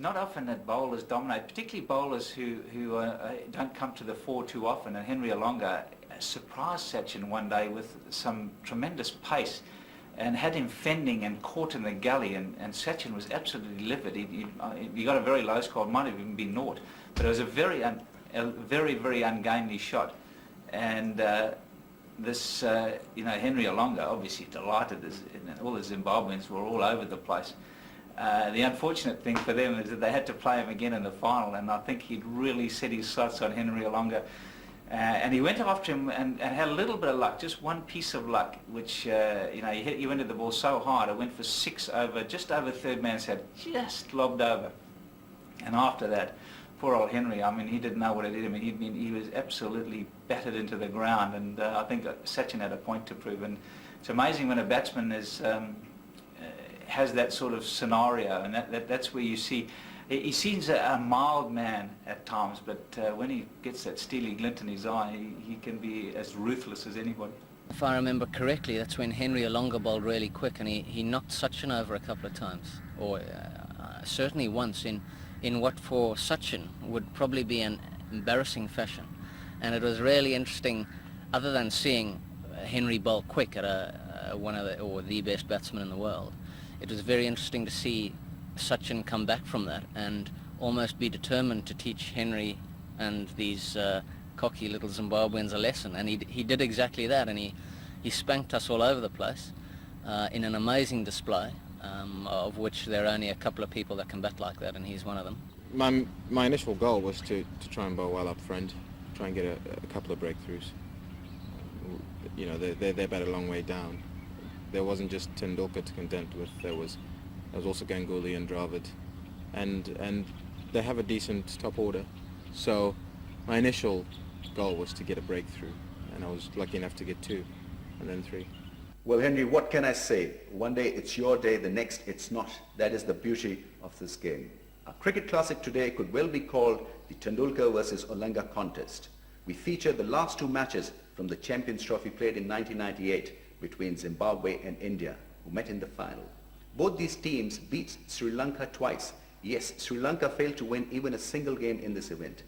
Not often that bowlers dominate, particularly bowlers who don't come to the fore too often, and Henry Olonga surprised Sachin one day with some tremendous pace and had him fending and caught in the gully, and Sachin was absolutely livid. He got a very low score, it might have even been naught, but it was a very ungainly shot. And this, Henry Olonga, obviously delighted, all the Zimbabweans were all over the place. The unfortunate thing for them is that they had to play him again in the final, and I think he'd really set his sights on Henry Olonga. And he went after him and had a little bit of luck, just one piece of luck, which, he went at the ball so hard, it went for 6 over, just over third man's head, just lobbed over. And after that, poor old Henry, I mean, he didn't know what it did. I mean, he was absolutely battered into the ground, and I think Sachin had a point to prove. And it's amazing when a batsman has that sort of scenario, and that's where you see, he seems a mild man at times, but when he gets that steely glint in his eye, he can be as ruthless as anybody. If I remember correctly, that's when Henry Olonga bowled really quick, and he knocked Sachin over a couple of times, or certainly once in what for Sachin would probably be an embarrassing fashion. And it was really interesting, other than seeing Henry bowl quick at one of the best batsmen in the world, it was very interesting to see Sachin come back from that and almost be determined to teach Henry and these cocky little Zimbabweans a lesson. And he did exactly that, and he spanked us all over the place in an amazing display, of which there are only a couple of people that can bat like that, and he's one of them. My initial goal was to try and bowl well up front, try and get a couple of breakthroughs. You know, they're batted a long way down. There wasn't just Tendulkar to contend with. There was also Ganguly and Dravid, and they have a decent top order. So my initial goal was to get a breakthrough, and I was lucky enough to get 2, and then 3. Well, Henry, what can I say? One day it's your day, the next it's not. That is the beauty of this game. Our cricket classic today could well be called the Tendulkar versus Olonga contest. We feature the last 2 matches from the Champions Trophy played in 1998 between Zimbabwe and India, who met in the final. Both these teams beat Sri Lanka twice. Yes, Sri Lanka failed to win even a single game in this event.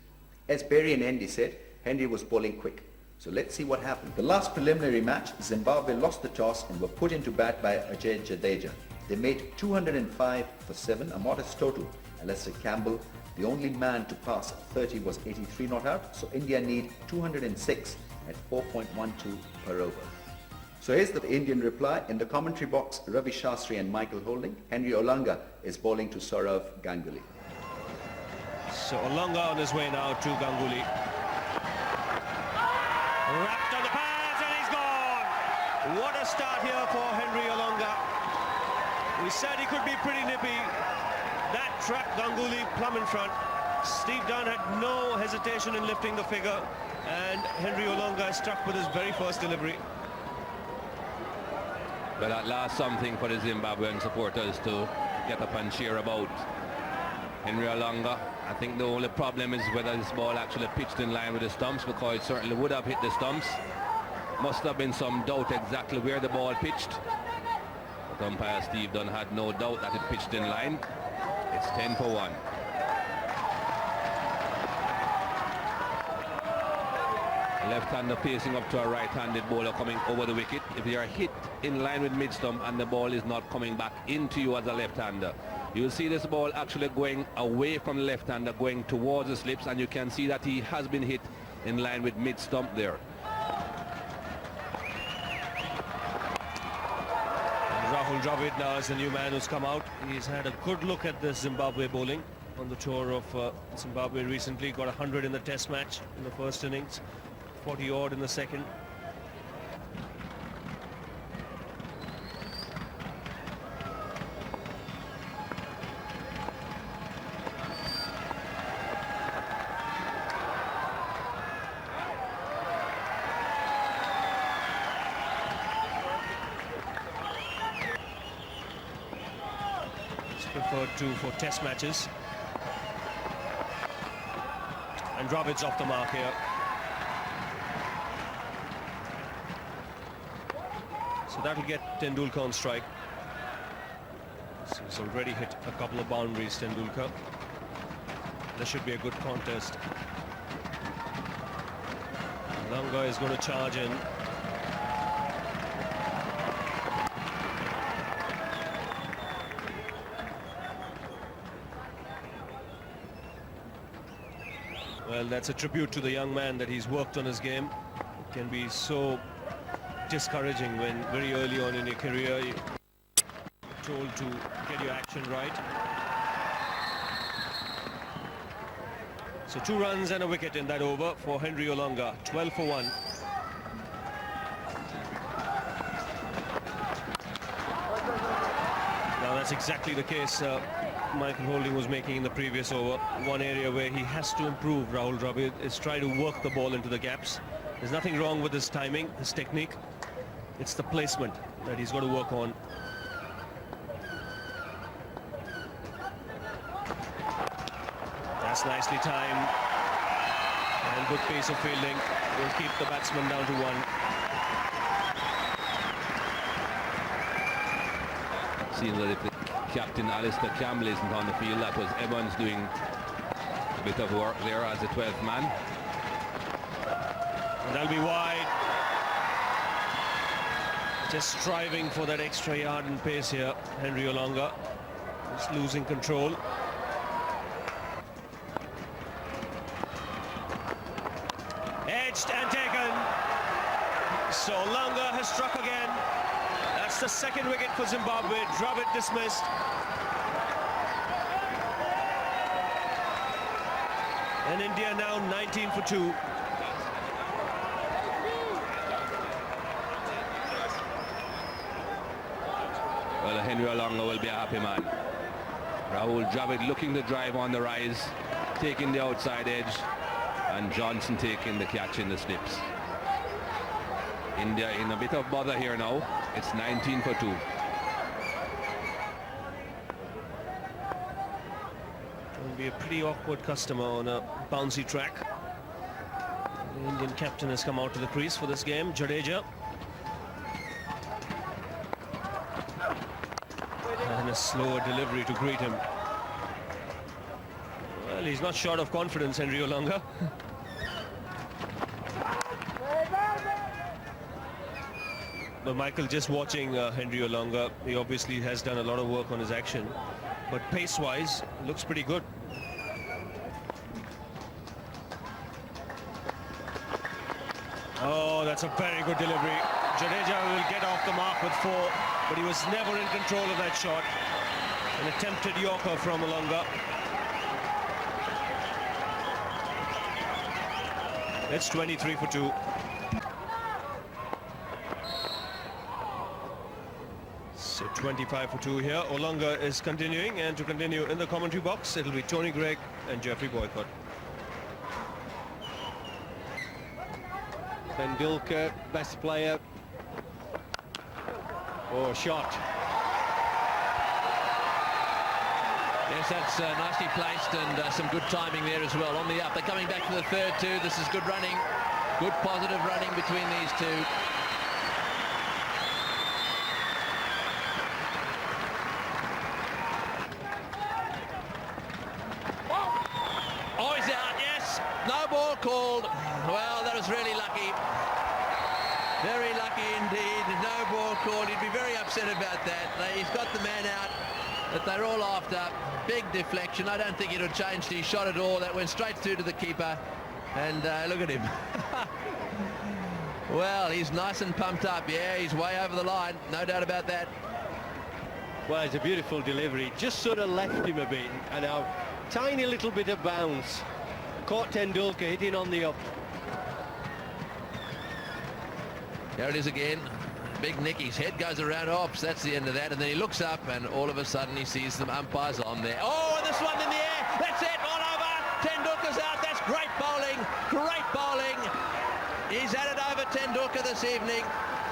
As Barry and Andy said, Henry was bowling quick. So let's see what happened. The last preliminary match, Zimbabwe lost the toss and were put into bat by Ajay Jadeja. They made 205 for 7, a modest total. Alastair Campbell, the only man to pass 30, was 83 not out, so India need 206 at 4.12 per over. So here's the Indian reply. In the commentary box, Ravi Shastri and Michael Holding. Henry Olonga is bowling to Saurav Ganguly. So Olonga on his way now to Ganguly. Wrapped on the pads and he's gone! What a start here for Henry Olonga. We said he could be pretty nippy. That trapped Ganguly plumb in front. Steve Dunn had no hesitation in lifting the figure, and Henry Olonga struck with his very first delivery. But at last, something for the Zimbabwean supporters to get up and cheer about. Henry Olonga, I think the only problem is whether this ball actually pitched in line with the stumps, because it certainly would have hit the stumps. Must have been some doubt exactly where the ball pitched. But umpire Steve Dunn had no doubt that it pitched in line. It's 10 for 1. Left-hander pacing up to a right-handed bowler coming over the wicket. If you are hit in line with mid-stump and the ball is not coming back into you as a left-hander, you'll see this ball actually going away from the left-hander, going towards the slips, and you can see that he has been hit in line with mid-stump there. Rahul Dravid now is the new man who's come out. He's had a good look at the Zimbabwe bowling on the tour of Zimbabwe recently. Got 100 in the test match in the first innings, 40 odd in the second. Preferred to for test matches, and Dravid's off the mark here. So that'll get Tendulkar on strike. So he's already hit a couple of boundaries, Tendulkar. This should be a good contest. Olonga is going to charge in. Well, that's a tribute to the young man that he's worked on his game. It can be so discouraging when very early on in your career you're told to get your action right. So 2 runs and a wicket in that over for Henry Olonga, 12 for 1. Now that's exactly the case Michael Holding was making in the previous over. One area where he has to improve, Rahul Dravid, is try to work the ball into the gaps. There's nothing wrong with his timing, his technique. It's the placement that he's got to work on. That's nicely timed. And good pace of fielding will keep the batsman down to 1. Seems as if the captain Alistair Campbell isn't on the field. That was Evans doing a bit of work there as the 12th man. And that'll be wide. Just striving for that extra yard in pace here, Henry Olonga. Just losing control. Edged and taken. So Olonga has struck again. That's the second wicket for Zimbabwe. Dravid dismissed. And India now 19 for 2. Well, Henry Olonga will be a happy man. Rahul Dravid looking to drive on the rise, taking the outside edge, and Johnson taking the catch in the slips. India in a bit of bother here now. It's 19 for 2. It will be a pretty awkward customer on a bouncy track. The Indian captain has come out to the crease for this game, Jadeja. And a slower delivery to greet him. Well, he's not short of confidence, Henry Olonga. But Michael, just watching Henry Olonga, he obviously has done a lot of work on his action. But pace-wise, looks pretty good. Oh, that's a very good delivery. Jadeja will get off the mark with 4, but he was never in control of that shot. An attempted Yorker from Olonga. It's 23 for 2. So 25 for 2 here. Olonga is continuing, and to continue in the commentary box, it'll be Tony Greig and Jeffrey Boycott. Tendulkar, best player. Oh, shot. Yes, that's nicely placed, and some good timing there as well. On the up, they're coming back for the third too. This is good running, good positive running between these two. Oh, he's out, yes. No ball called. Well, that was really lucky. Very lucky indeed. No ball called. He'd be very upset about that. He's got the man out that they're all after. Big deflection. I don't think he'd have changed his shot at all. That went straight through to the keeper. And look at him. Well, he's nice and pumped up. Yeah, he's way over the line. No doubt about that. Well, it's a beautiful delivery. Just sort of left him a bit, and a tiny little bit of bounce. Caught Tendulkar hitting on the up. There it is again. Big Nicky's head goes around Ops. That's the end of that. And then he looks up and all of a sudden he sees some umpires on there. Oh, and this one in the air. That's it. All over. Tendulkar's out. That's great bowling. Great bowling. He's had it over Tendulkar this evening.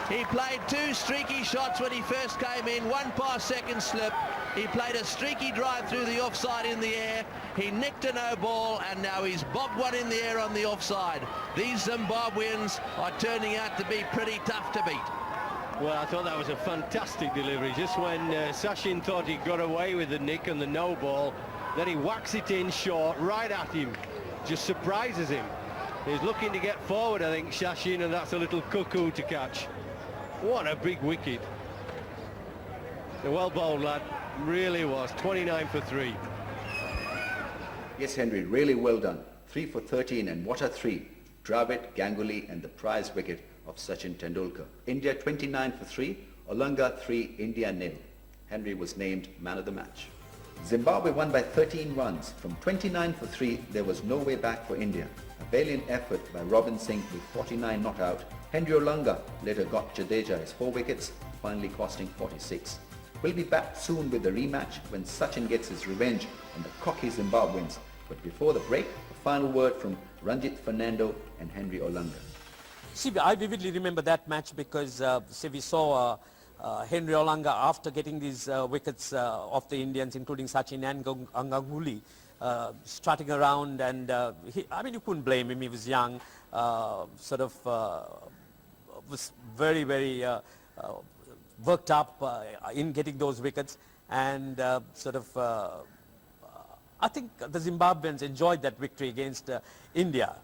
He played 2 streaky shots when he first came in. 1 past second slip. He played a streaky drive through the offside in the air. He nicked a no ball and now he's bobbed one in the air on the offside. These Zimbabweans are turning out to be pretty tough to beat. Well, I thought that was a fantastic delivery. Just when Sachin thought he got away with the nick and the no ball, then he whacks it in short, right at him. Just surprises him. He's looking to get forward, I think, Sachin, and that's a little cuckoo to catch. What a big wicket. A well bowled lad, really was. 29 for 3. Yes, Henry, really well done. 3 for 13, and what a 3. Dravid, Ganguly and the prize wicket of Sachin Tendulkar. India 29 for 3, Olonga 3, India 0. Henry was named man of the match. Zimbabwe won by 13 runs. From 29 for 3, there was no way back for India. A valiant effort by Robin Singh with 49 not out. Henry Olonga later got Jadeja his 4 wickets, finally costing 46. We'll be back soon with the rematch when Sachin gets his revenge on the cocky Zimbabweans. But before the break, a final word from Ranjit Fernando and Henry Olonga. See, I vividly remember that match because we saw Henry Olonga after getting these wickets of the Indians, including Sachin and Ganguly, strutting around, and I mean, you couldn't blame him. He was young, was very, very worked up in getting those wickets, and I think the Zimbabweans enjoyed that victory against India.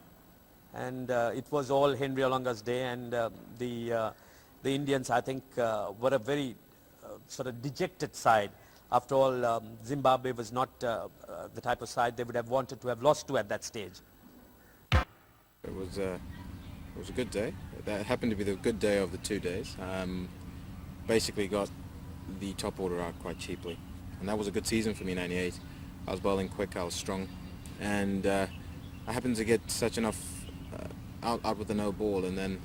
And it was all Henry Olonga's day, and the Indians, I think, were a very sort of dejected side. After all, Zimbabwe was not the type of side they would have wanted to have lost to at that stage. It was a good day. That happened to be the good day of the 2 days. Basically got the top order out quite cheaply, and that was a good season for me in '98. I was bowling quick, I was strong, and I happened to get such enough out with the no ball, and then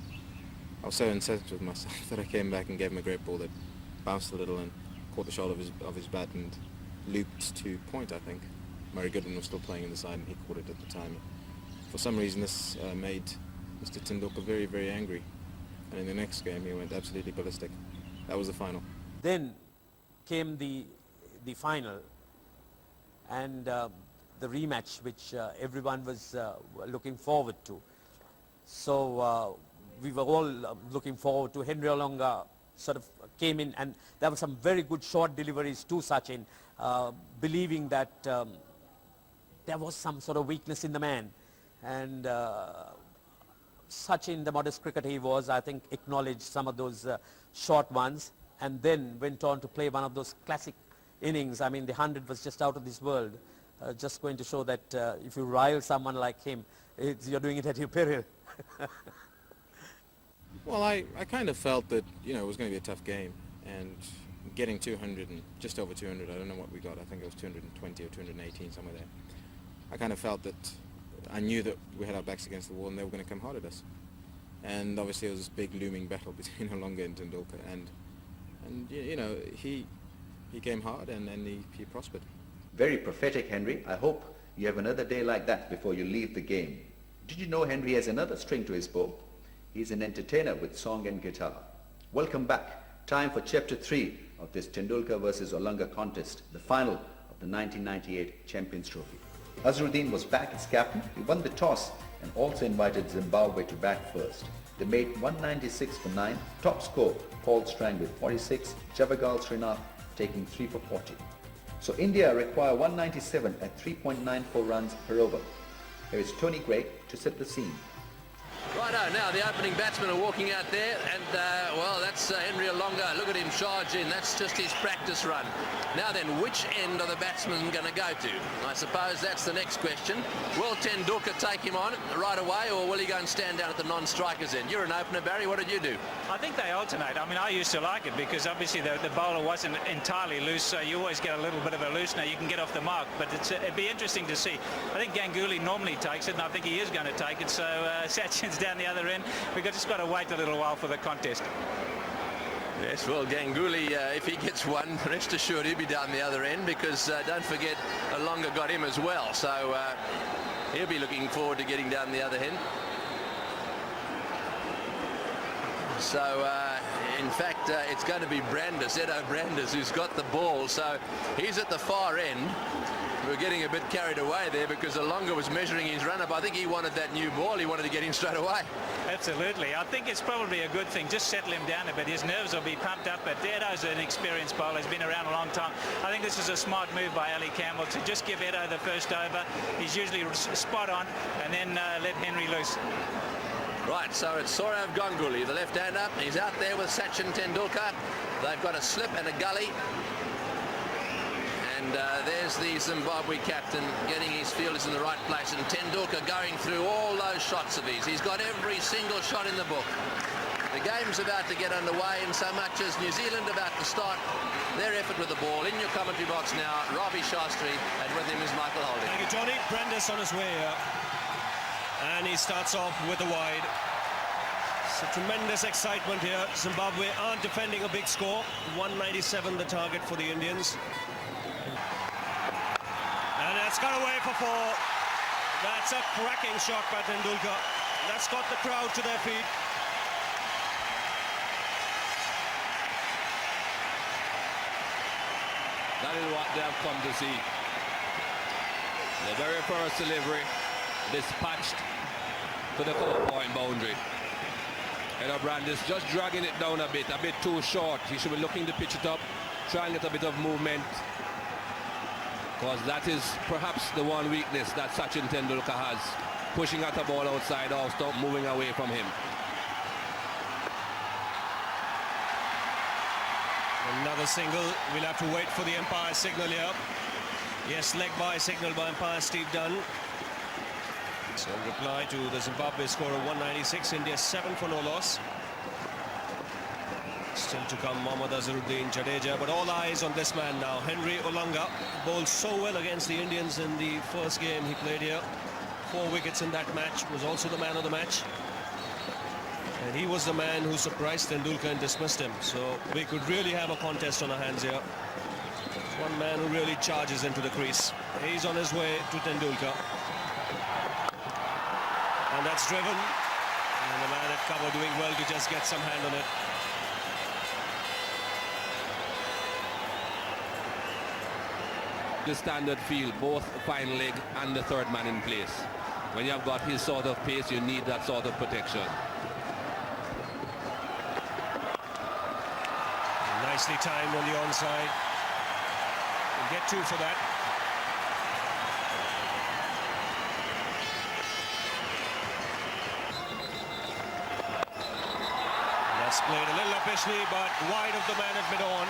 I was so incensed with myself that I came back and gave him a great ball that bounced a little and caught the shoulder of his bat and looped to point, I think. Murray Goodwin was still playing in the side and he caught it at the time. For some reason this made Mr. Tendulkar very, very angry, and in the next game he went absolutely ballistic. That was the final. Then came the final and the rematch, which everyone was looking forward to. So we were all looking forward to. Henry Olonga sort of came in, and there were some very good short deliveries to Sachin, believing that there was some sort of weakness in the man. And Sachin, the modest cricketer he was, I think acknowledged some of those short ones, and then went on to play one of those classic innings. I mean, the 100 was just out of this world. Just going to show that if you rile someone like him, you're doing it at your peril. Well, I kind of felt that, you know, it was going to be a tough game, and getting 200 and just over 200, I don't know what we got, I think it was 220 or 218, somewhere there. I kind of felt that I knew that we had our backs against the wall and they were going to come hard at us. And obviously there was this big looming battle between Olonga and Tendulkar, and you know, he came hard and he prospered. Very prophetic, Henry. I hope you have another day like that before you leave the game. Did you know Henry has another string to his bow? He's an entertainer with song and guitar. Welcome back. Time for Chapter 3 of this Tendulkar versus Olonga contest, the final of the 1998 Champions Trophy. Azharuddin was back as captain. He won the toss and also invited Zimbabwe to bat first. They made 196 for 9. Top score, Paul Strang with 46, Javagal Srinath taking 3 for 40. So India require 197 at 3.94 runs per over. Here is Tony Gray to set the scene. Righto, now the opening batsmen are walking out there, and well, that's Henry Olonga. Look at him charge in. That's just his practice run. Now then, which end are the batsmen going to go to? I suppose that's the next question. Will Tendulkar take him on right away, or will he go and stand down at the non-strikers end? You're an opener, Barry. What did you do? I think they alternate. I mean, I used to like it because obviously the bowler wasn't entirely loose, so you always get a little bit of a loosener. You can get off the mark, but it'd be interesting to see. I think Ganguly normally takes it, and I think he is going to take it, so Sachin's down the other end. We've just got to wait a little while for the contest. Yes, well, Ganguly, if he gets one, rest assured he'll be down the other end, because don't forget, Olonga got him as well, so he'll be looking forward to getting down the other end. So, in fact, it's going to be Edo Brandes, who's got the ball, so he's at the far end. We're getting a bit carried away there because Olonga was measuring his run-up. I think he wanted that new ball. He wanted to get in straight away. Absolutely. I think it's probably a good thing. Just settle him down a bit. His nerves will be pumped up, but Edo's an experienced bowler. He's been around a long time. I think this is a smart move by Ali Campbell to just give Edo the first over. He's usually spot on, and then let Henry loose. Right, so it's Sourav Ganguly, the left-hander. He's out there with Sachin Tendulkar. They've got a slip and a gully. And there's the Zimbabwe captain getting his fielders in the right place, and Tendulkar going through all those shots of his. He's got every single shot in the book. The game's about to get underway, in so much as New Zealand about to start their effort with the ball. In your commentary box now, Ravi Shastri, and with him is Michael Holding. Thank you, Johnny. Brandes on his way here. And he starts off with a wide. It's a tremendous excitement here. Zimbabwe aren't defending a big score. 197 the target for the Indians. And that's got away for 4. That's a cracking shot by Tendulkar. That's got the crowd to their feet. That is what they have come to see. The very first delivery dispatched to the 4-point boundary. Edo Brandes just dragging it down a bit too short. He should be looking to pitch it up, try and get a bit of movement, because that is perhaps the one weakness that Sachin Tendulkar has, pushing at a ball outside off stump, moving away from him. Another single. We'll have to wait for the umpire signal here. Yes, leg by signal by umpire Steve Dunn. So reply to the Zimbabwe score of 196. India 7 for no loss. Still to come Mohammad Azharuddin Jadeja, but all eyes on this man now. Henry Olonga bowled so well against the Indians in the first game he played here. 4 wickets in that match, was also the man of the match. And he was the man who surprised Tendulkar and dismissed him. So we could really have a contest on our hands here. One man who really charges into the crease. He's on his way to Tendulkar. And that's driven. And the man at cover doing well to just get some hand on it. The standard field, both fine leg and the third man in place. When you have got his sort of pace, you need that sort of protection. Nicely timed on the onside. We'll get 2 for that. That's played a little uppishly, but wide of the man at mid-on.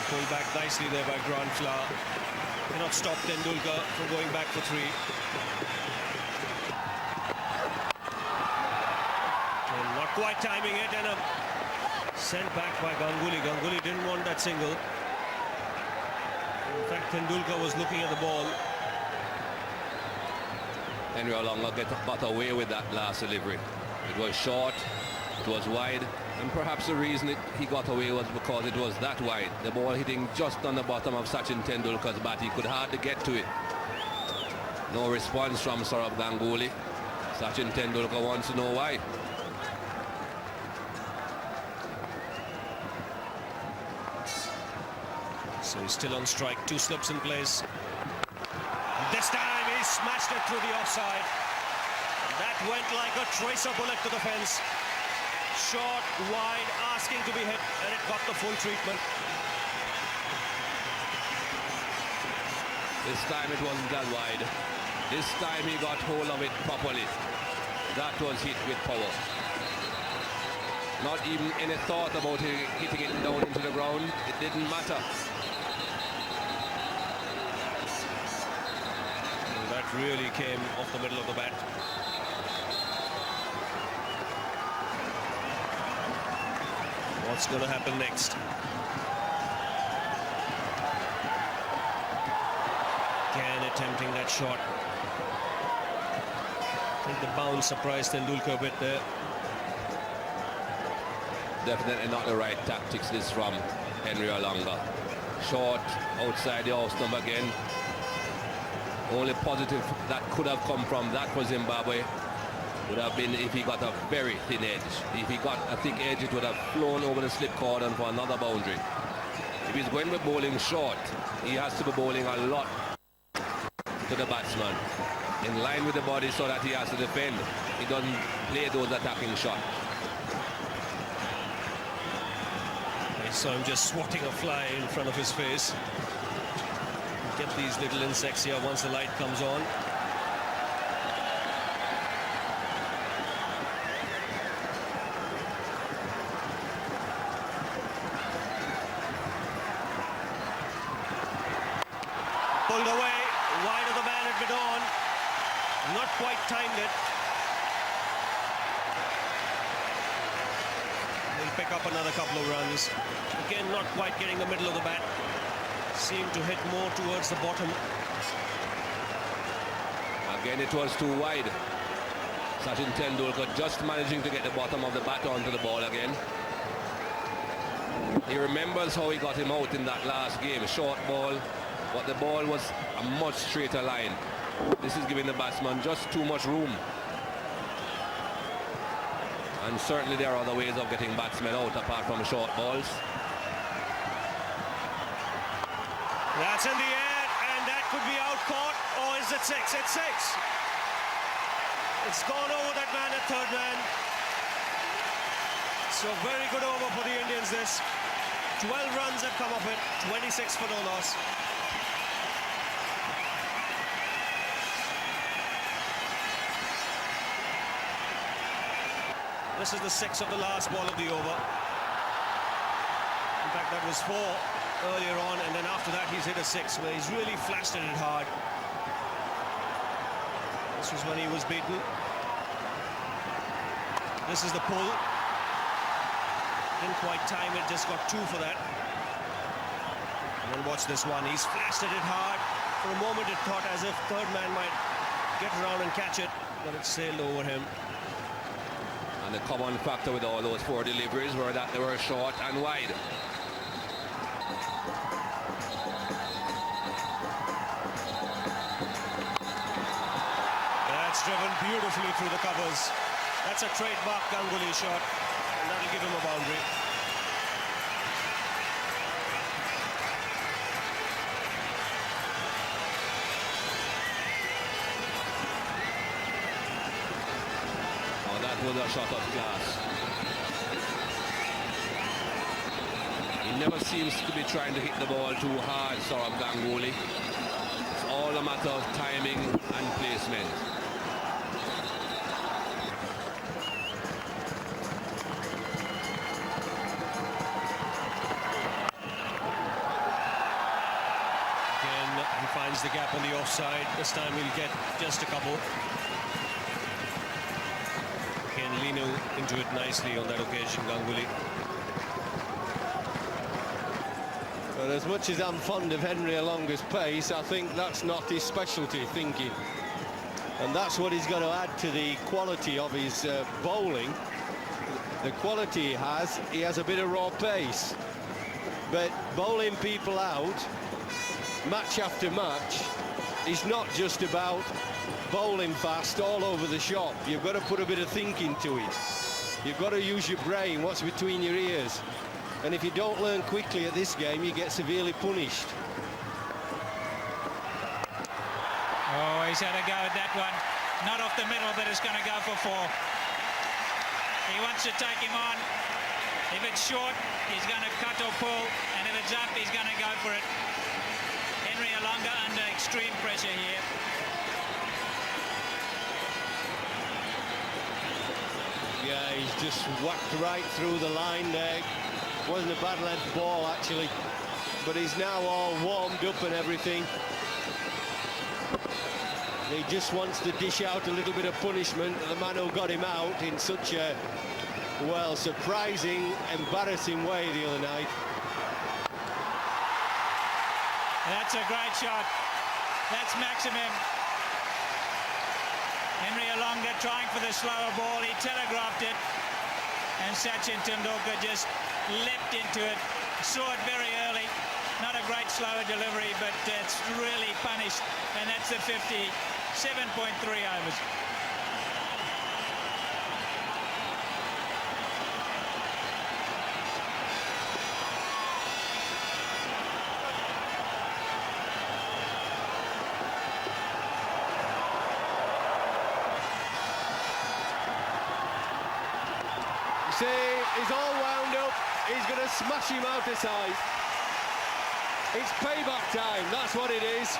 Pulled back nicely there by Grant Flower. Cannot stop Tendulkar from going back for 3. And not quite timing it, and a sent back by Ganguly. Ganguly didn't want that single. In fact, Tendulkar was looking at the ball. Henry Olonga got away with that last delivery. It was short, it was wide, and perhaps the reason he got away was because it was that wide. The ball hitting just on the bottom of Sachin Tendulkar's bat. He could hardly get to it. No response from Sourav Ganguly. Sachin Tendulkar wants to know why. So he's still on strike. 2 slips in place. This time he smashed it through the offside. That went like a tracer bullet to the fence. Short, wide, asking to be hit, and it got the full treatment. This time it wasn't that wide. This time he got hold of it properly. That was hit with power. Not even any thought about hitting it down into the ground. It didn't matter. And that really came off the middle of the bat. What's going to happen next? Again attempting that shot. I think the bounce surprised Tendulkar a bit there. Definitely not the right tactics this from Henry Olonga. Short outside the off stump again. Only positive that could have come from that for Zimbabwe would have been if he got a very thin edge. If he got a thick edge, it would have flown over the slip cordon for another boundary. If he's going to be bowling short, he has to be bowling a lot to the batsman, in line with the body so that he has to defend. He doesn't play those attacking shots. I saw him just swatting a fly in front of his face. Get these little insects here once the light comes on. Pulled away, wide of the man had been on. Not quite timed it. He'll pick up another couple of runs. Again, not quite getting the middle of the bat. Seemed to hit more towards the bottom. Again, it was too wide. Sachin Tendulkar just managing to get the bottom of the bat onto the ball again. He remembers how he got him out in that last game. Short ball, but the ball was a much straighter line. This is giving the batsman just too much room. And certainly there are other ways of getting batsmen out apart from short balls. That's in the air, and that could be out caught, or is it six? It's six. It's gone over that man at third man. So very good over for the Indians this. 12 runs have come of it, 26 for no loss. This is the sixth of the last ball of the over. In fact, that was 4 earlier on, and then after that he's hit a 6 where he's really flashed at it hard. This was when he was beaten. This is the pull. Didn't quite time it, just got 2 for that. And then watch this one, he's flashed at it hard. For a moment it thought as if third man might get around and catch it, but it sailed over him. And the common factor with all those 4 deliveries were that they were short and wide. That's driven beautifully through the covers. That's a trademark Ganguly shot, and that'll give him a boundary. Oh, that was a shot of class. He never seems to be trying to hit the ball too hard, Saurabh Ganguly. It's all a matter of timing and placement. Finds the gap on the offside. This time he'll get just a couple. Again, leaning into it nicely on that occasion, Ganguly. But as much as I'm fond of Henry Olonga's pace, I think that's not his specialty, thinking. And that's what he's got to add to the quality of his bowling. The quality he has a bit of raw pace. But bowling people out match after match is not just about bowling fast all over the shop. You've got to put a bit of thinking to it. You've got to use your brain, what's between your ears. And if you don't learn quickly at this game, you get severely punished. Oh, he's had a go at that one. Not off the middle, but it's going to go for 4. He wants to take him on. If it's short, he's going to cut or pull. And if it's up, he's going to go for it. Henry Olonga under extreme pressure here. Yeah, he's just whacked right through the line there. Wasn't a bad length ball, actually. But he's now all warmed up and everything. He just wants to dish out a little bit of punishment to the man who got him out in such a, well, surprising, embarrassing way the other night. That's a great shot. That's maximum. Henry Olonga trying for the slower ball. He telegraphed it. And Sachin Tendulkar just leapt into it. Saw it very early. Not a great slower delivery, but it's really punished. And that's the 57.3 overs. See, he's all wound up. He's going to smash him out the side. It's payback time, that's what it is.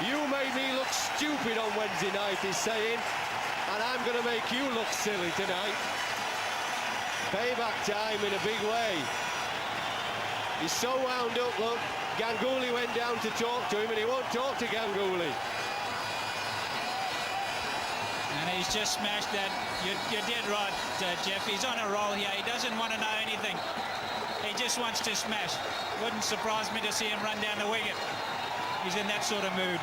You made me look stupid on Wednesday night, he's saying, and I'm going to make you look silly tonight. Payback time in a big way. He's so wound up, look. Ganguly went down to talk to him, and he won't talk to Ganguly. And he's just smashed that. You're dead right, Jeff. He's on a roll here. He doesn't want to know anything. He just wants to smash. Wouldn't surprise me to see him run down the wicket. He's in that sort of mood.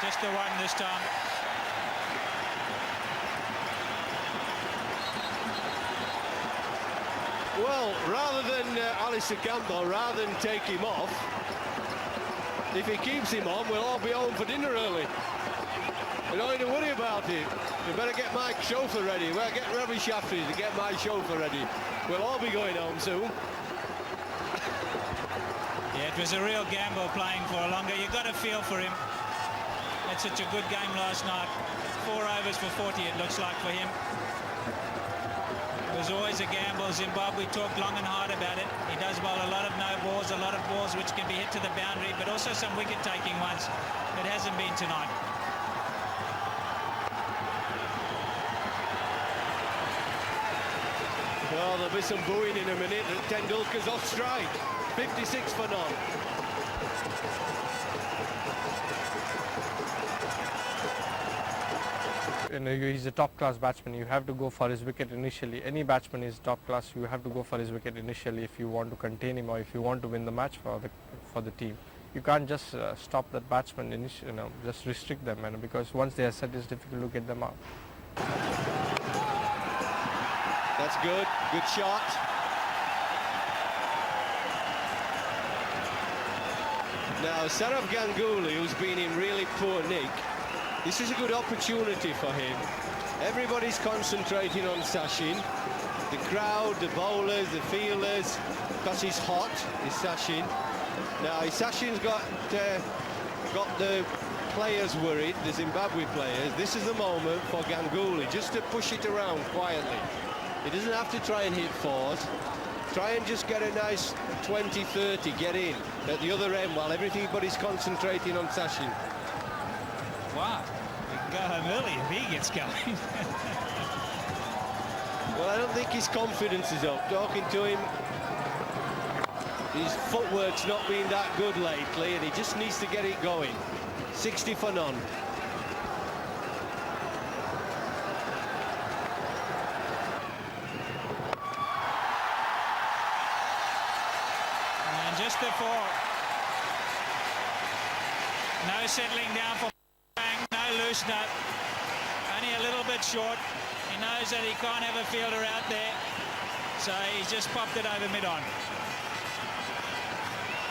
Just the one this time. Well, rather than Alistair Campbell, rather than take him off, if he keeps him on, we'll all be home for dinner early. We don't need to worry about it. We better get my chauffeur ready. We better get Ravi Shafri to get my chauffeur ready. We'll all be going home soon. Yeah, it was a real gamble playing for Olonga. You got to feel for him. Had such a good game last night. 4 overs for 40, it looks like, for him. It was always a gamble. Zimbabwe talked long and hard about it. He does bowl a lot of no balls, a lot of balls which can be hit to the boundary, but also some wicket-taking ones. It hasn't been tonight. Well, there'll be some booing in a minute. Tendulkar's off strike. 56 for none. You know, he's a top-class batsman. You have to go for his wicket initially. Any batsman is top-class. You have to go for his wicket initially if you want to contain him or if you want to win the match for the team. You can't just stop that batsman initially, just restrict them, because once they are set, it's difficult to get them out. That's good. Good shot. Now, Sarab Ganguly, who's been in really poor nick, this is a good opportunity for him. Everybody's concentrating on Sachin. The crowd, the bowlers, the fielders, because he's hot, is Sachin. Now, Sachin's got the players worried, the Zimbabwe players. This is the moment for Ganguly, just to push it around quietly. He doesn't have to try and hit 4s. Try and just get a nice 20, 30, get in at the other end while everybody's concentrating on Sachin. Wow, we can go home early if he gets going. Well, I don't think his confidence is up. Talking to him, his footwork's not been that good lately, and he just needs to get it going. 60 for none. And just before, no settling down for Bang, no loosener, only a little bit short. He knows that he can't have a fielder out there, so he's just popped it over mid-on.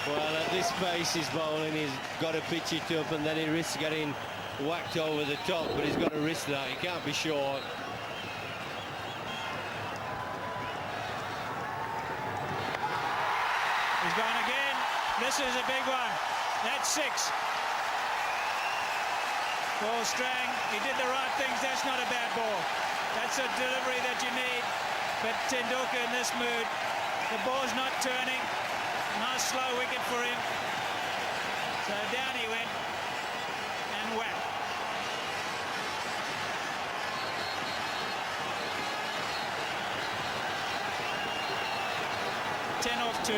Well, at this pace he's bowling, he's got to pitch it up, and then he risks getting whacked over the top, but he's got to risk that. He can't be short. He's gone again. This is a big one. That's 6. Ball Strang, he did the right things. That's not a bad ball. That's a delivery that you need. But Tendulkar in this mood, the ball's not turning. Nice slow wicket for him. So down he went and whack. 2.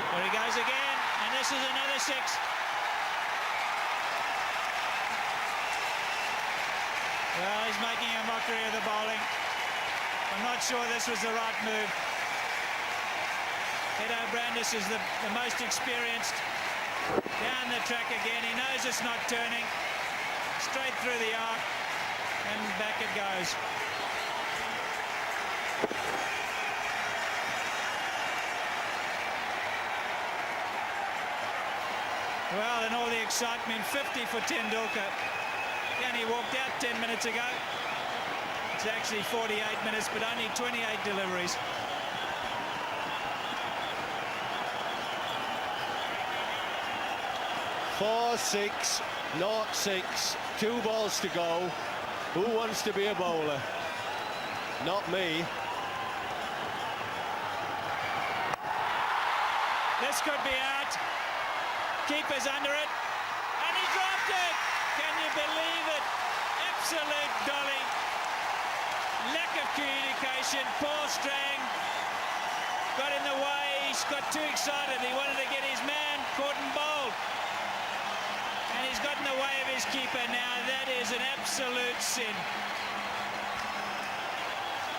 There he goes again, and this is another 6. Well, he's making a mockery of the bowling. I'm not sure this was the right move. Edo Brandis is the most experienced. Down the track again, he knows it's not turning. Straight through the arc, and back it goes. Well, in all the excitement, 50 for Tendulkar. And he walked out 10 minutes ago. It's actually 48 minutes, but only 28 deliveries. Four, 6, not 6. 2 balls to go. Who wants to be a bowler? Not me. This could be out. Keeper's under it. And he dropped it. Can you believe it? Absolute dolly. Lack of communication. Paul Strang got in the way. He's got too excited. He wanted to get his man caught and bowled. And he's got in the way of his keeper now. That is an absolute sin.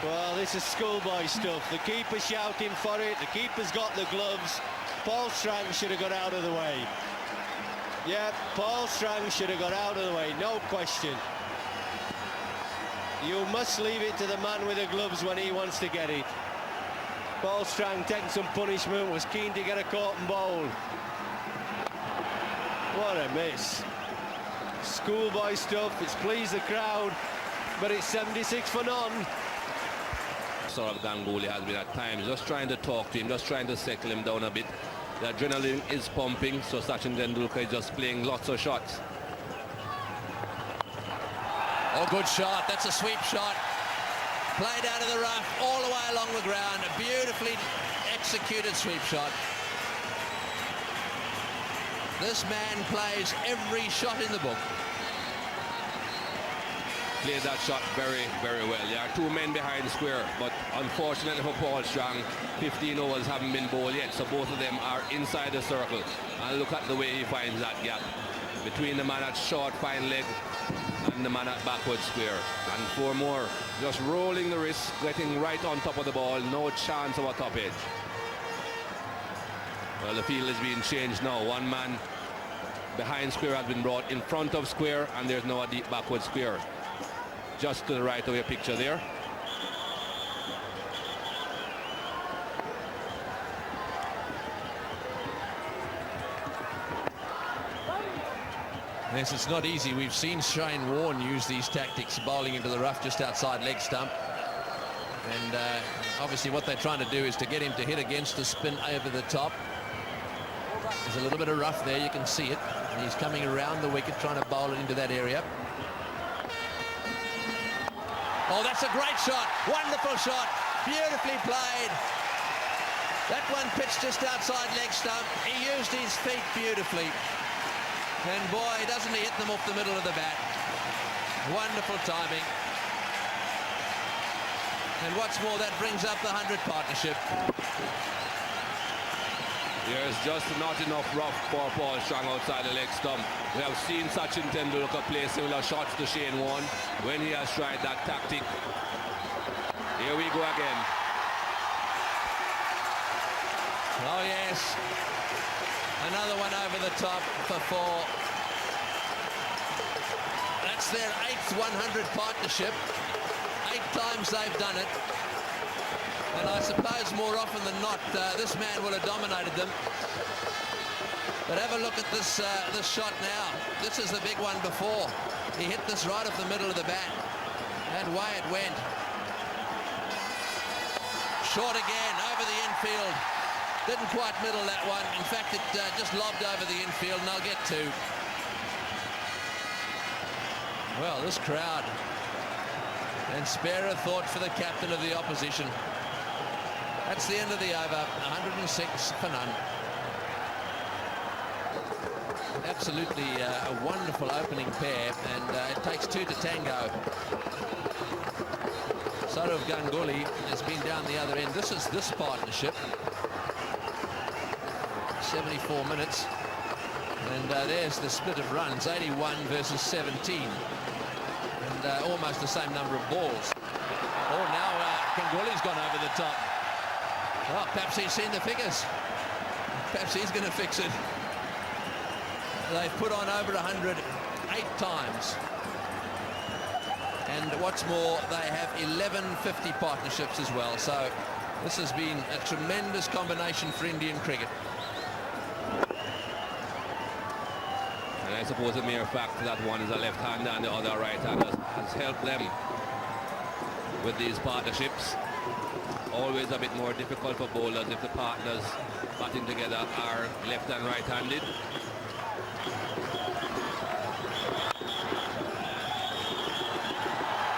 Well, this is schoolboy stuff. The keeper shouting for it. The keeper's got the gloves. Paul Strang should have got out of the way. Yeah, Paul Strang should have got out of the way, no question. You must leave it to the man with the gloves when he wants to get it. Paul Strang taking some punishment, was keen to get a caught and bowl. What a miss. Schoolboy stuff, it's pleased the crowd, but it's 76 for none. Sort of Ganguly has been at times just trying to talk to him, just trying to settle him down a bit. The adrenaline is pumping, so Sachin Tendulkar is just playing lots of shots. Oh, good shot. That's a sweep shot. Played out of the rough, all the way along the ground. A beautifully executed sweep shot. This man plays every shot in the book. Played that shot very, very well. There are 2 men behind the square, but unfortunately for Paul Strang, 15 overs haven't been bowled yet, so both of them are inside the circle. And look at the way he finds that gap between the man at short, fine leg and the man at backward square. And 4 more, just rolling the wrist, getting right on top of the ball, no chance of a top edge. Well, the field is being changed now. 1 man behind square has been brought in front of square, and there's now a deep backward square. Just to the right of your picture there. Yes, it's not easy. We've seen Shane Warne use these tactics, bowling into the rough just outside leg stump. And obviously what they're trying to do is to get him to hit against the spin over the top. There's a little bit of rough there, you can see it. And he's coming around the wicket trying to bowl it into that area. Oh, that's a great shot. Wonderful shot. Beautifully played. That one pitched just outside leg stump. He used his feet beautifully. And boy, doesn't he hit them off the middle of the bat. Wonderful timing. And what's more, that brings up the 100 partnership. There's just not enough rough for Paul Strang outside the leg stump. We have seen Sachin Tendulkar play similar shots to Shane Warne when he has tried that tactic. Here we go again. Oh yes, another one over the top for 4. That's their 8th 100 partnership. 8 times they've done it. And I suppose more often than not, this man will have dominated them. But have a look at this this shot now. This is the big one before. He hit this right off the middle of the bat. And away it went. Short again, over the infield. Didn't quite middle that one. In fact, it just lobbed over the infield, and I'll get to. Well, this crowd. And spare a thought for the captain of the opposition. That's the end of the over. 106 for none. absolutely a wonderful opening pair, and it takes two to tango. Saurav Ganguly has been down the other end. This is this partnership. 74 minutes. And there's the split of runs, 81 versus 17. And almost the same number of balls. Oh, now Ganguly's gone over the top. Well, perhaps he's seen the figures. Perhaps he's going to fix it. They've put on over 100 8 times. And what's more, they have 11 50 partnerships as well. So this has been a tremendous combination for Indian cricket. And I suppose the mere fact that one is a left-hander and the other a right-hander has helped them with these partnerships. Always a bit more difficult for bowlers if the partners batting together are left and right-handed.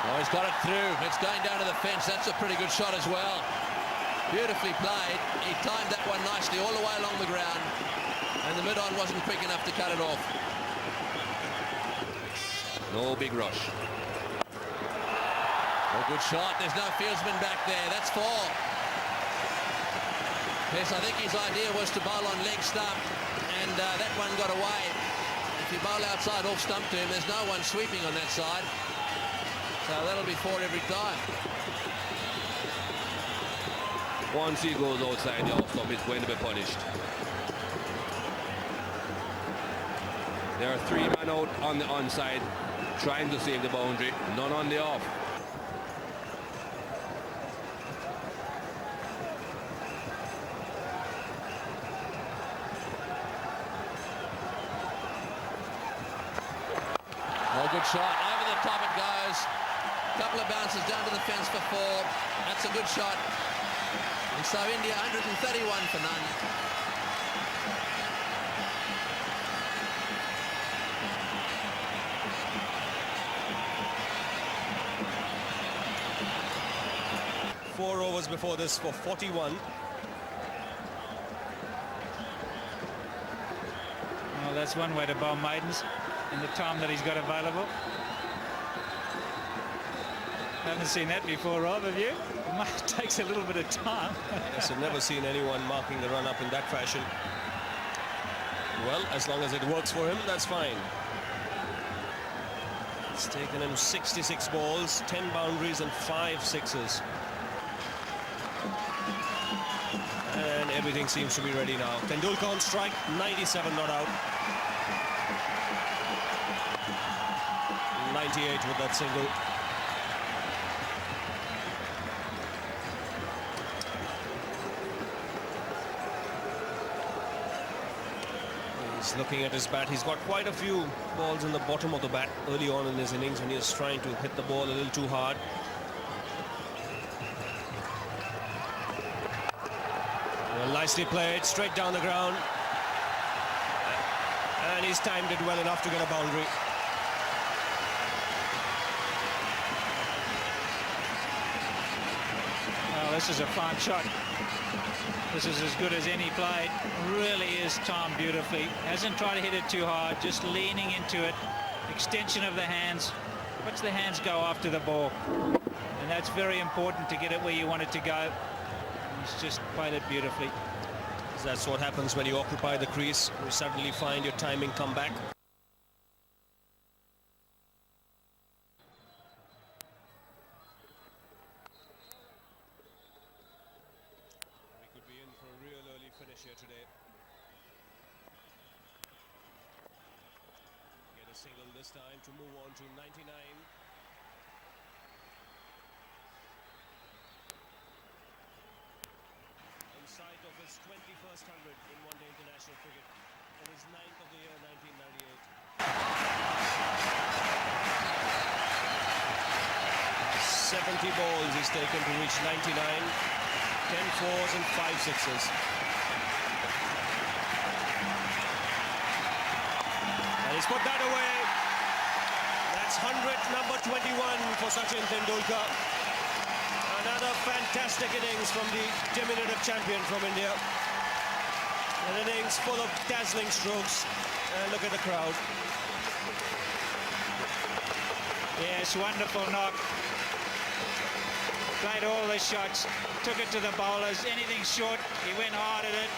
Oh, he's got it through. It's going down to the fence. That's a pretty good shot as well. Beautifully played. He timed that one nicely all the way along the ground, and the mid-on wasn't quick enough to cut it off. No big rush. Oh, good shot. There's no fieldsman back there. That's 4. Yes, I think his idea was to bowl on leg stump, and that one got away. If you bowl outside off stump to him, there's no one sweeping on that side. So that'll be 4 every time. Once he goes outside the off stump, it's going to be punished. There are 3 men out on the onside trying to save the boundary, none on the off. Oh, good shot. Over the top it goes. Couple of bounces down to the fence for 4. That's a good shot. And so India 131 for none. Four overs before this for 41. Well, that's one way to bowl maidens in the time that he's got available. Haven't seen that before, Rob, have you? It takes a little bit of time. Yes, I've never seen anyone marking the run up in that fashion. Well, as long as it works for him, that's fine. It's taken him 66 balls, 10 boundaries and 5 sixes. And everything seems to be ready now. Tendulkar on strike, 97 not out. 98 with that single. He's looking at his bat. He's got quite a few balls in the bottom of the bat early on in his innings when he was trying to hit the ball a little too hard. Well, nicely played, straight down the ground. And he's timed it well enough to get a boundary. Well, this is a fine shot. This is as good as any played. Really is timed beautifully. Hasn't tried to hit it too hard, just leaning into it. Extension of the hands. Watch the hands go after the ball. And that's very important to get it where you want it to go. He's just played it beautifully. That's what happens when you occupy the crease. You suddenly find your timing come back. We could be in for a real early finish here today. Get a single this time to move on to 99. In sight of his 21st 100 in one-day international cricket. It is 9th of the year, 1998. 70 balls he's taken to reach 99. 10 fours and 5 sixes. And he's put that away. That's 100th, number 21 for Sachin Tendulkar. Another fantastic innings from the diminutive champion from India. An innings full of dazzling strokes. Look at the crowd. Yes, wonderful knock. Played all the shots, took it to the bowlers. Anything short, he went hard at it.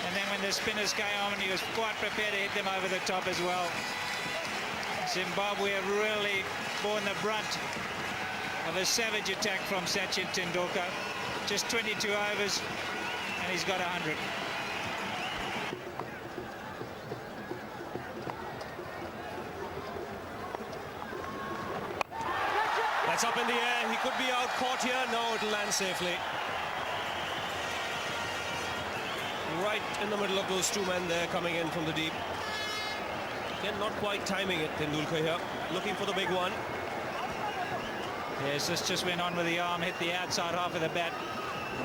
And then when the spinners came on, he was quite prepared to hit them over the top as well. Zimbabwe have really borne the brunt of a savage attack from Sachin Tendulkar. Just 22 overs, and he's got 100. That's up in the air. He could be out caught here. No, it'll land safely. Right in the middle of those two men there coming in from the deep. Again, not quite timing it, Tendulkar here. Looking for the big one. Yes, this just went on with the arm, hit the outside half of the bat.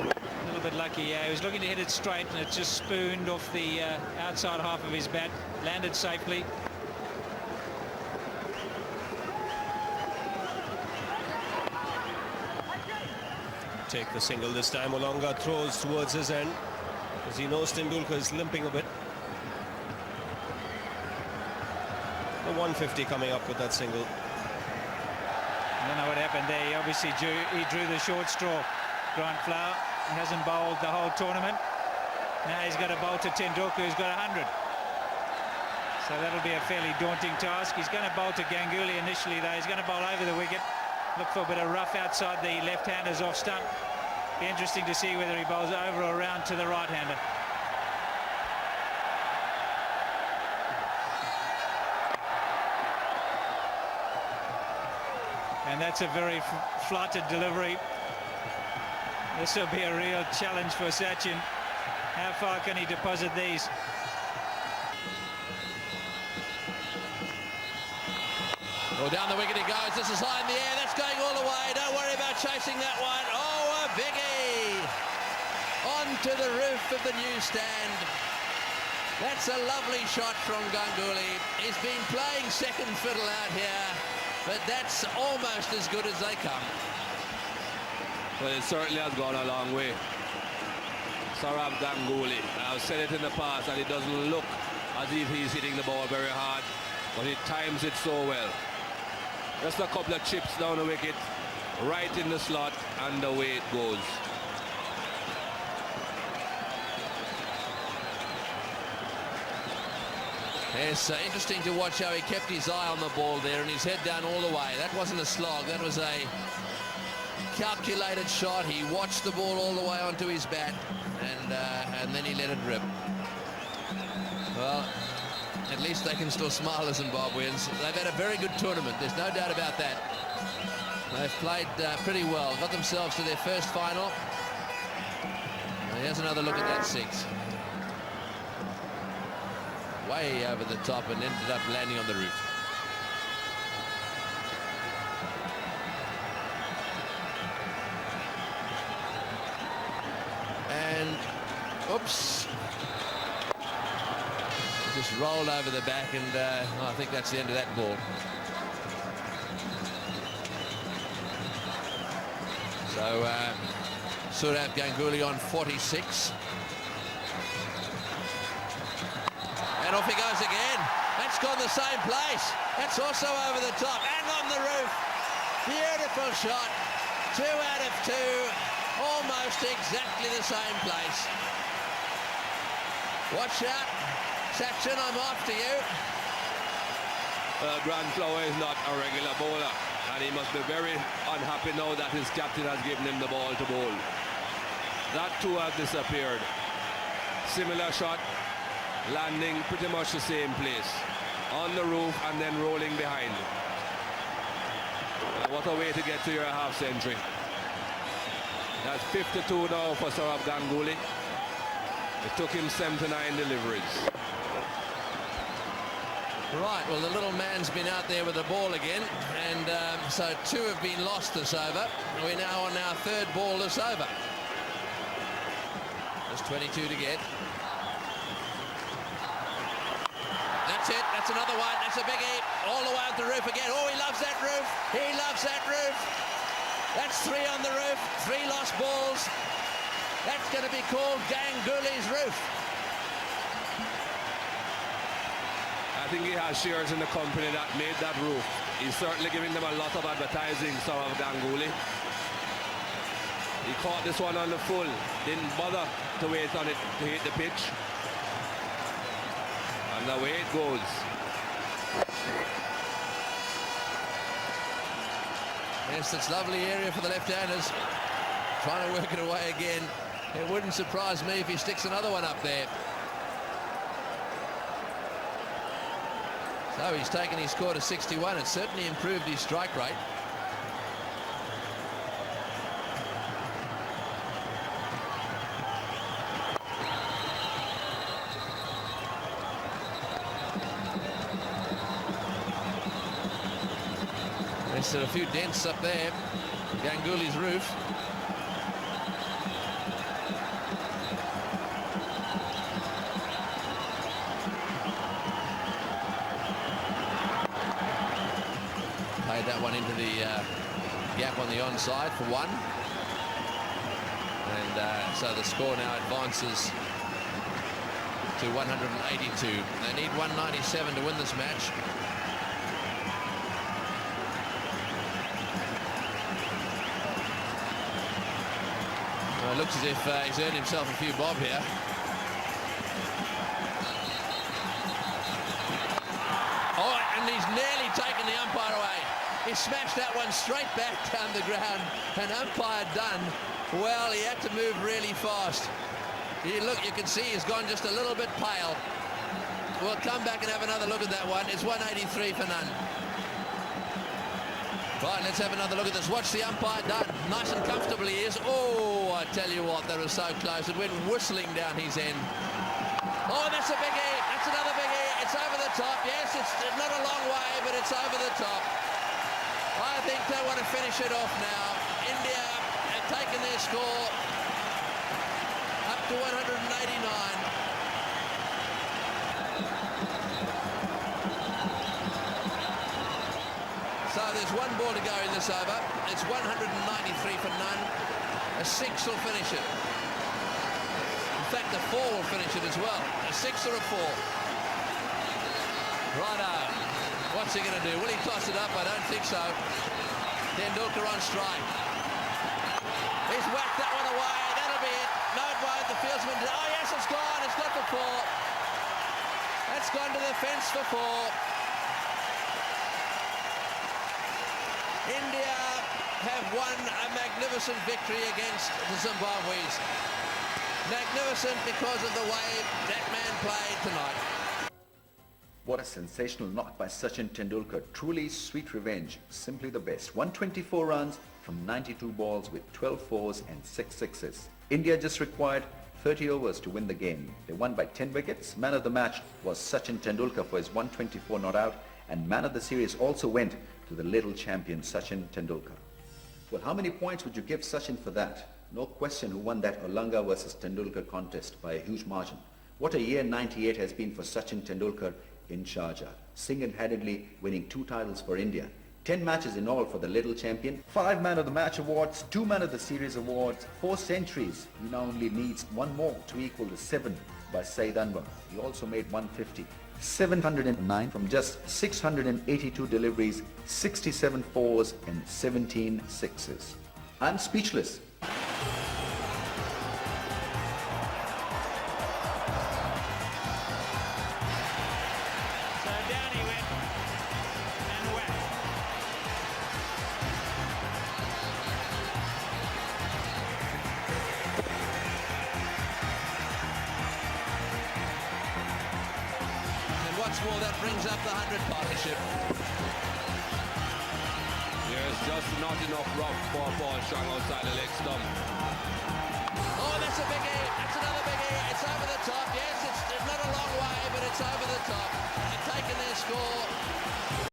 A little bit lucky, yeah. He was looking to hit it straight, and it just spooned off the outside half of his bat. Landed safely. Take the single this time. Olonga throws towards his end, as he knows Tendulkar is limping a bit. The 150 coming up with that single. I don't know what happened there. He obviously drew the short straw. Grant Flower hasn't bowled the whole tournament. Now he's got to bowl to Tendulkar, who's got 100. So that'll be a fairly daunting task. He's going to bowl to Ganguly initially, though. He's going to bowl over the wicket. Look for a bit of rough outside the left-handers off stump. Be interesting to see whether he bowls over or around to the right-hander. And that's a very flighted delivery. This will be a real challenge for Sachin. How far can he deposit these? Well, down the wicket he goes. This is high in the air. That's going all the way. Don't worry about chasing that one. Oh, a biggie! Onto the roof of the newsstand. That's a lovely shot from Ganguly. He's been playing second fiddle out here, but that's almost as good as they come. Well, it certainly has gone a long way. Saurabh Ganguly. I've said it in the past, and it doesn't look as if he's hitting the ball very hard, but he times it so well. Just a couple of chips down the wicket, right in the slot, and away it goes. Yes, interesting to watch how he kept his eye on the ball there and his head down all the way. That wasn't a slog, that was a calculated shot. He watched the ball all the way onto his bat, and then he let it rip. Well, at least they can still smile as Zimbabweans. They've had a very good tournament, there's no doubt about that. They've played pretty well, got themselves to their first final. And here's another look at that six. Way over the top and ended up landing on the roof. And, oops. Just rolled over the back, and I think that's the end of that ball. So Saurabh Ganguly on 46. And off he goes again. That's gone the same place. That's also over the top and on the roof. Beautiful shot. 2 out of 2. Almost exactly the same place. Watch out. Sachin, I'm after you. Grant Flower is not a regular bowler, and he must be very unhappy now that his captain has given him the ball to bowl. That too has disappeared. Similar shot, landing pretty much the same place, on the roof and then rolling behind. What a way to get to your half century. That's 52 now for Saurabh Ganguly. It took him 79 deliveries. Right, well, the little man's been out there with the ball again, and so 2 have been lost this over. We're now on our 3rd ball this over. There's 22 to get. That's it, that's another one, that's a biggie. All the way up the roof again. Oh, he loves that roof. He loves that roof. That's 3 on the roof, 3 lost balls. That's going to be called Ganguly's roof. think he has shares in the company that made that roof. He's certainly giving them a lot of advertising, Saurav Ganguly. He caught this one on the full, didn't bother to wait on it to hit the pitch. And away it goes. Yes, that's lovely area for the left-handers. Trying to work it away again. It wouldn't surprise me if he sticks another one up there. So he's taken his score to 61. It's certainly improved his strike rate. There's a few dents up there. Ganguly's roof. Played that one into the gap on the onside for one. And so the score now advances to 182. They need 197 to win this match. It looks as if he's earned himself a few bob here. Oh, and he's nearly taken the umpire away. He smashed that one straight back down the ground. And umpire done. Well, he had to move really fast. Look, you can see he's gone just a little bit pale. We'll come back and have another look at that one. It's 183 for none. Right, let's have another look at this. Watch the umpire done. Nice and comfortable he is. Oh, I tell you what, that was so close. It went whistling down his end. Oh, that's a biggie. That's another biggie. It's over the top. Yes, it's not a long way, but it's over the top. I think they want to finish it off now. India have taken their score up to 189. So there's one ball to go in this over. It's 193 for none. A 6 will finish it. In fact, a 4 will finish it as well. A 6 or a 4. Righto. What's he going to do? Will he toss it up? I don't think so. Tendulkar on strike. He's whacked that one away. That'll be it. No, it won't. The fieldsman... Oh, yes, it's gone. It's got for 4. That's gone to the fence for 4. India have won a magnificent victory against the Zimbabweans. Magnificent because of the way that man played tonight. What a sensational knock by Sachin Tendulkar. Truly sweet revenge. Simply the best. 124 runs from 92 balls with 12 fours and 6 sixes. India just required 30 overs to win the game. They won by 10 wickets. Man of the match was Sachin Tendulkar for his 124 not out, and man of the series also went to the little champion Sachin Tendulkar. Well, how many points would you give Sachin for that? No question who won that Olonga versus Tendulkar contest by a huge margin. What a year 98 has been for Sachin Tendulkar in Sharjah, single-handedly winning 2 titles for India. 10 matches in all for the little champion, 5 man of the match awards, 2 man of the series awards, 4 centuries. He now only needs 1 more to equal the 7 by Saeed Anwar. He also made 150. 709 from just 682 deliveries, 67 fours and 17 sixes. I'm speechless. So down he went and whacked. What's more, that brings up the 100 partnership. There's just not enough rough for Paul Strong outside the leg stump.